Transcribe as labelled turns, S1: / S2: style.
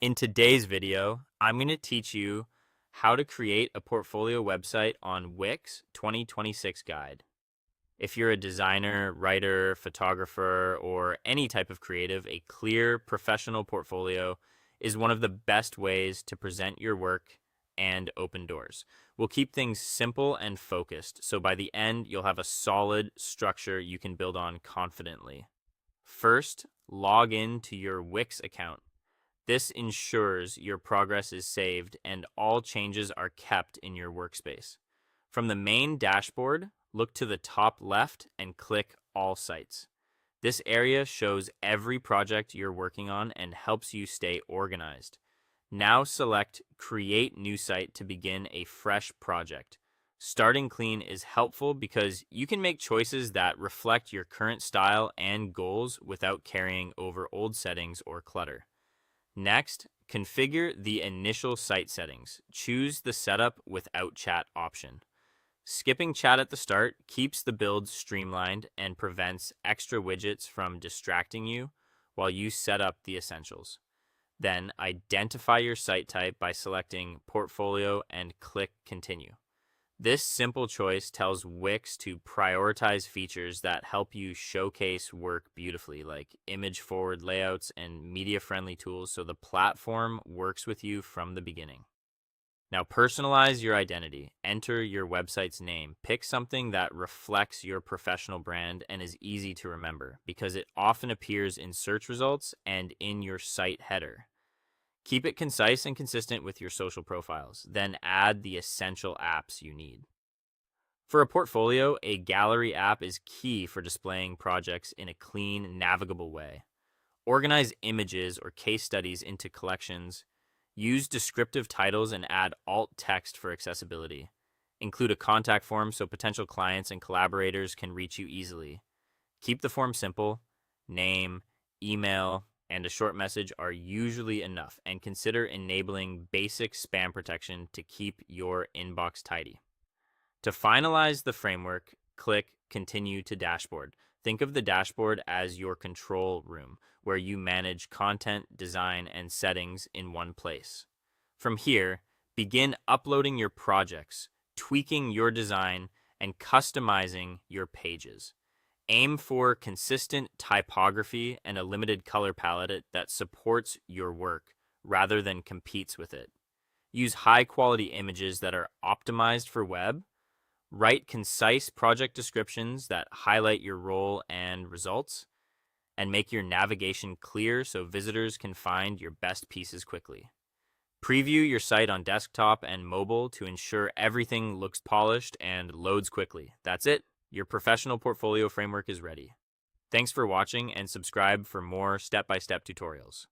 S1: In today's video, I'm going to teach you how to create a portfolio website on Wix 2026 Guide. If you're a designer, writer, photographer, or any type of creative, a clear professional portfolio is one of the best ways to present your work and open doors. We'll keep things simple and focused, so by the end, you'll have a solid structure you can build on confidently. First, log in to your Wix account. This ensures your progress is saved and all changes are kept in your workspace. From the main dashboard, look to the top left and click All Sites. This area shows every project you're working on and helps you stay organized. Now select Create New Site to begin a fresh project. Starting clean is helpful because you can make choices that reflect your current style and goals without carrying over old settings or clutter. Next, configure the initial site settings. Choose the Setup without chat option. Skipping chat at the start keeps the build streamlined and prevents extra widgets from distracting you while you set up the essentials. Then, identify your site type by selecting Portfolio and click Continue. This simple choice tells Wix to prioritize features that help you showcase work beautifully, like image forward layouts and media friendly tools, so the platform works with you from the beginning. Now, personalize your identity. Enter your website's name. Pick something that reflects your professional brand and is easy to remember because it often appears in search results and in your site header. Keep it concise and consistent with your social profiles, then add the essential apps you need. For a portfolio, a gallery app is key for displaying projects in a clean, navigable way. Organize images or case studies into collections. Use descriptive titles and add alt text for accessibility. Include a contact form so potential clients and collaborators can reach you easily. Keep the form simple. Name, email, and a short message are usually enough, and consider enabling basic spam protection to keep your inbox tidy. To finalize the framework, click Continue to Dashboard. Think of the dashboard as your control room, where you manage content, design, and settings in one place. From here, begin uploading your projects, tweaking your design, and customizing your pages. Aim for consistent typography and a limited color palette that supports your work rather than competes with it. Use high-quality images that are optimized for web. Write concise project descriptions that highlight your role and results. And make your navigation clear so visitors can find your best pieces quickly. Preview your site on desktop and mobile to ensure everything looks polished and loads quickly. That's it. Your professional portfolio framework is ready. Thanks for watching and subscribe for more step-by-step tutorials.